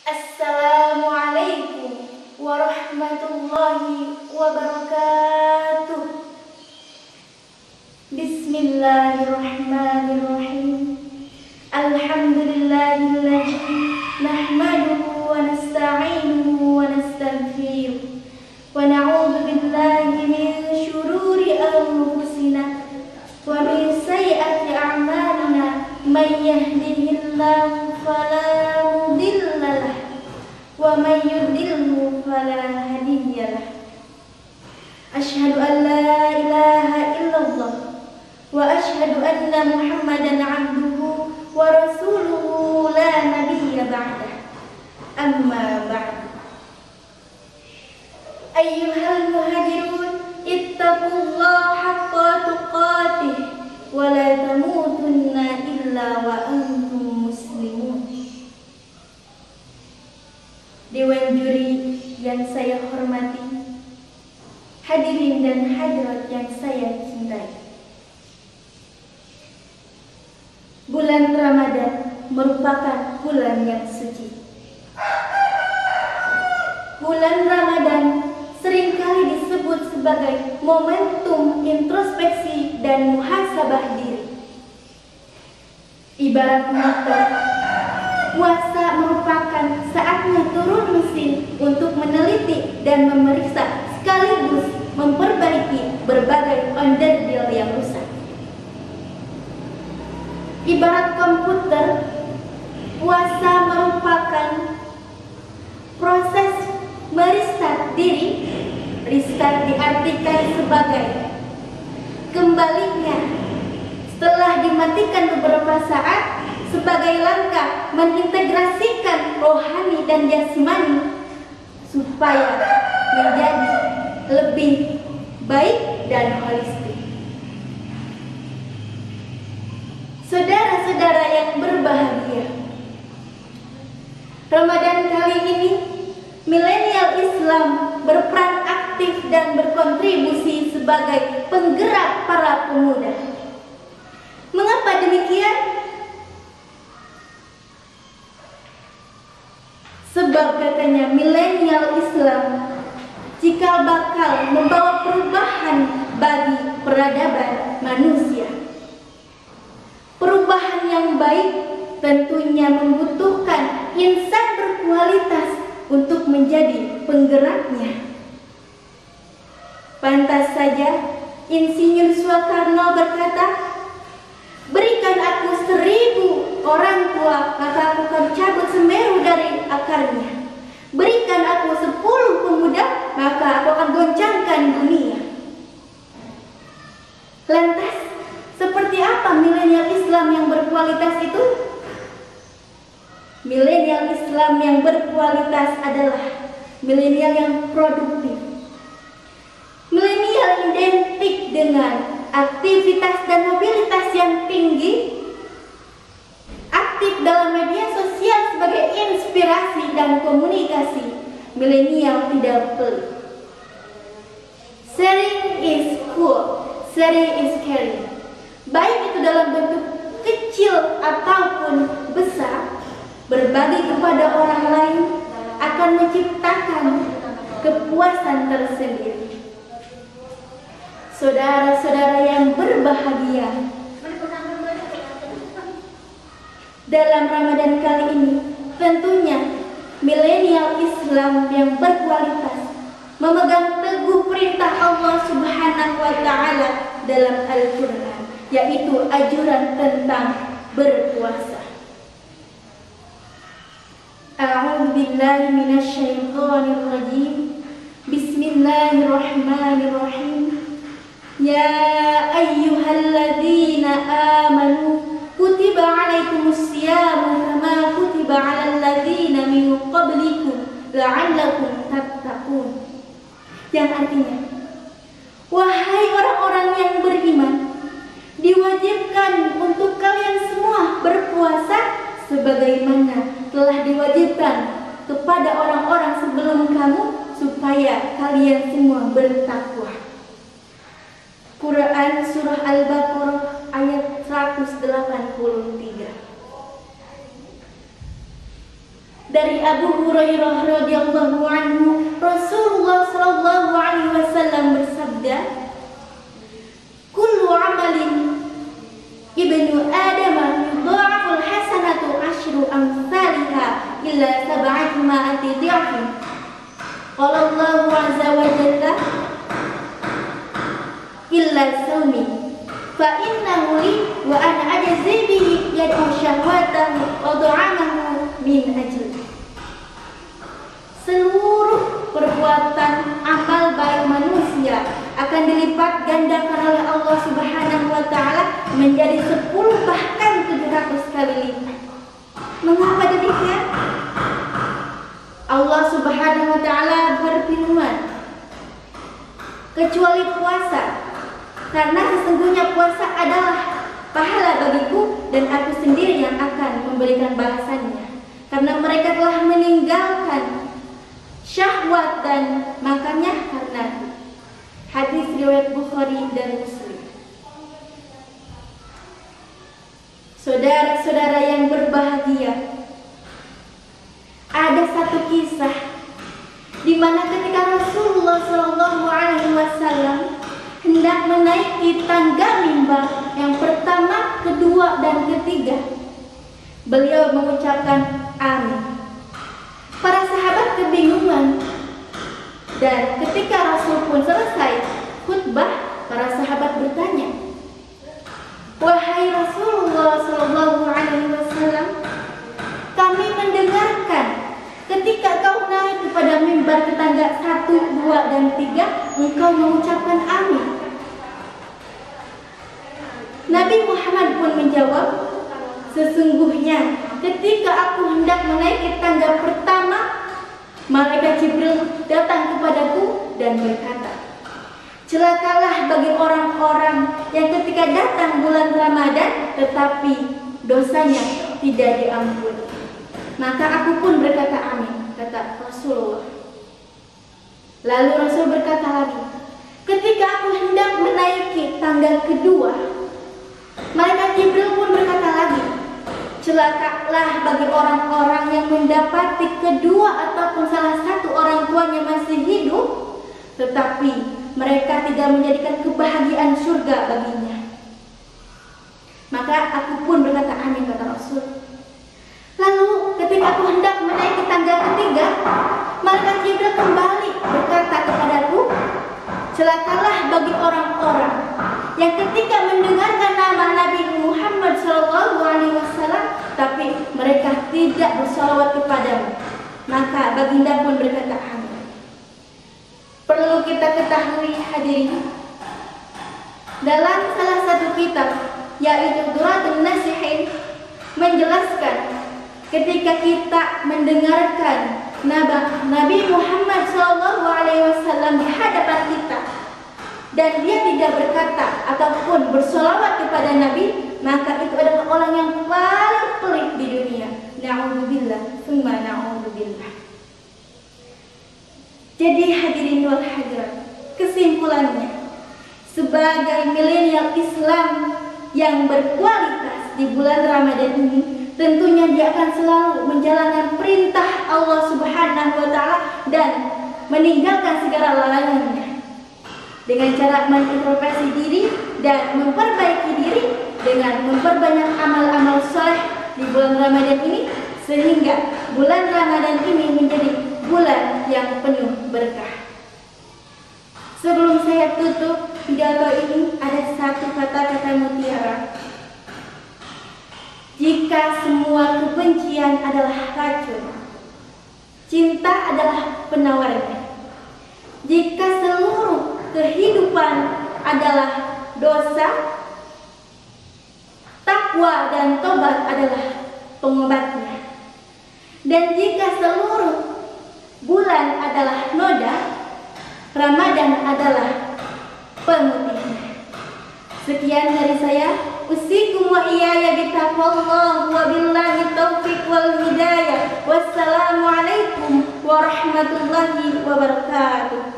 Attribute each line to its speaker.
Speaker 1: Assalamualaikum warahmatullahi wabarakatuh. Bismillahirrahmanirrahim. Alhamdulillahilladzi nahmaduhu wa nasta'inuhu wa nastaghfiruh wa na'udzu billahi min syururi anfusina wa min sayyiati a'malina may yahdihillahu fala mudilla lahu wa may yudlilhu fala hadiya lahu. Asyhadu an la ilaha illallah wa asyhadu anna Muhammadan abduhu wa rasuluhu la nabiyya ba'dah. Amma ba'd. Ayyuhal muhajirun ittaqullaha haqqa tuqatih wa la tamutunna illa wa antum muslimun. Dewan juri yang saya hormati, hadirin dan hadirat yang saya cintai. Bulan Ramadan merupakan bulan yang suci. Bulan Ramadan seringkali disebut sebagai momentum introspeksi dan muhasabah diri. Ibarat motor, puasa merupakan saatnya turun mesin untuk meneliti dan memeriksa sekaligus memperbaiki berbagai onderdil yang rusak. Ibarat komputer, puasa merupakan proses merestart diri. Restart diartikan sebagai kembalinya setelah dimatikan beberapa saat, sebagai langkah mengintegrasikan rohani dan jasmani supaya menjadi lebih baik dan holistik. Saudara-saudara yang berbahagia, Ramadan kali ini milenial Islam berperan aktif dan berkontribusi sebagai penggerak para pemuda. Mengapa demikian? Sebab katanya milenial Islam jika bakal membawa perubahan bagi peradaban manusia. Perubahan yang baik tentunya membutuhkan insan berkualitas untuk menjadi penggeraknya. Pantas saja Insinyur Soekarno berkata, "Berikan aku 1000 orang tua, maka aku akan cabut Semeru dari akarnya. Berikan aku 10 pemuda, maka aku akan goncangkan dunia." Lantas, seperti apa milenial Islam yang berkualitas itu? Milenial Islam yang berkualitas adalah milenial yang produktif. Milenial identik dengan aktivitas dan mobilitas yang tinggi, aktif dalam media sosial sebagai inspirasi dan komunikasi. Milenial tidak pelit. Sharing is cool, sharing is caring. Baik itu dalam bentuk kecil ataupun besar, berbagi kepada orang lain akan menciptakan kepuasan tersendiri. Saudara-saudara yang berbahagia, dalam Ramadan kali ini tentunya milenial Islam yang berkualitas memegang teguh perintah Allah Subhanahu wa Ta'ala dalam Al-Quran, yaitu anjuran tentang berpuasa. A'udzu billahi minasyaitonir rajim. Bismillahirrahmanirrahim. Ya ayyuhalladzina amanu kutiba 'alaikumusyamu kama kutiba 'alal ladzina min qablikum la'allakum tattaqun. Yang artinya, wahai orang-orang yang beriman, diwajibkan untuk kalian semua berpuasa sebagaimana telah diwajibkan kepada orang-orang sebelum kamu supaya kalian semua bertakwa. Quran Surah Al-Baqarah ayat 183. Dari Abu Hurairah radhiyallahu anhu, Rasulullah sallallahu alaihi wasallam bersabda, "Kullu amalin ibnu Adam yudha'aful hasanatu asyru amsalha illa sab'ati ma'ati dhi'fin." Qala Allahu 'azza wa jalla, "Illa sawmi fa innahu li wa ana ajzi bihi yad'u syahwatahu wa du'amahu min ajli." Seluruh perbuatan amal baik manusia akan dilipat gandakan oleh Allah Subhanahu wa taala menjadi 10 bahkan 700 kali lipat. Mengapa demikian? Allah Subhanahu wa taala berfirman, "Kecuali puasa, karena sesungguhnya puasa adalah pahala bagiku dan aku sendiri yang akan memberikan balasannya, karena mereka telah meninggalkan syahwat dan makannya karena." Hadis riwayat Bukhari dan Muslim. Saudara-saudara yang berbahagia, ada satu kisah di mana ketika Rasulullah Shallallahu Alaihi Wasallam hendak menaiki tangga mimbar yang pertama, kedua, dan ketiga, beliau mengucapkan amin. Para sahabat kebingungan, dan ketika Rasul pun selesai khutbah, para sahabat bertanya, "Wahai Rasulullah Shallallahu Alaihi Wasallam, kami mendengarkan ketika kau naik kepada mimbar ke tangga 1, 2, dan 3, engkau mengucapkan amin." Nabi Muhammad pun menjawab, "Sesungguhnya ketika aku hendak menaiki tangga pertama, malaikat Jibril datang kepadaku dan berkata, 'Celakalah bagi orang-orang yang ketika datang bulan Ramadan tetapi dosanya tidak diampuni.' Maka aku pun berkata amin," kata Rasulullah. Lalu Rasul berkata lagi, "Ketika aku hendak menaiki tangga kedua, malaikat Jibril pun berkata lagi, 'Celakalah bagi orang-orang yang mendapati kedua ataupun salah satu orang tuanya masih hidup, tetapi mereka tidak menjadikan kebahagiaan surga baginya.' Maka aku pun berkata amin," kata Rasul. Lalu ketika aku hendak menaiki tangga ketiga, malaikat Jibril kembali berkata kepadaku, "Celakalah bagi orang-orang yang ketika mendengarkan nama Nabi Muhammad SAW, tapi mereka tidak bersalawat kepadamu." Maka baginda pun berkata amin. Perlu kita ketahui hadirin, dalam salah satu kitab yaitu Duratun Nasihin menjelaskan ketika kita mendengarkan Nabi Muhammad SAW di hadapan kita dan dia tidak berkata ataupun bersolawat kepada Nabi, maka itu adalah orang yang paling pelit di dunia. Na'udzubillah, summa na'udzubillah. Jadi hadirin wal hadirat, kesimpulannya, sebagai milenial Islam yang berkualitas di bulan Ramadan ini, tentunya dia akan selalu menjalankan perintah Allah Subhanahu wa taala dan meninggalkan segala larangannya dengan cara mengintrospeksi diri dan memperbaiki diri dengan memperbanyak amal-amal saleh di bulan Ramadan ini, sehingga bulan Ramadan ini menjadi bulan yang penuh berkah. Sebelum saya tutup pidato ini, ada satu kata-kata mutiara. Jika semua kebencian adalah racun, cinta adalah penawarnya. Jika seluruh kehidupan adalah dosa, takwa dan tobat adalah pengobatnya. Dan jika seluruh bulan adalah noda, Ramadan adalah pemutihnya. Sekian dari saya. Usikum wa iyaya bitaqwallah wa billahi taufiq wal hidayah. Wassalamualaikum warahmatullahi wabarakatuh.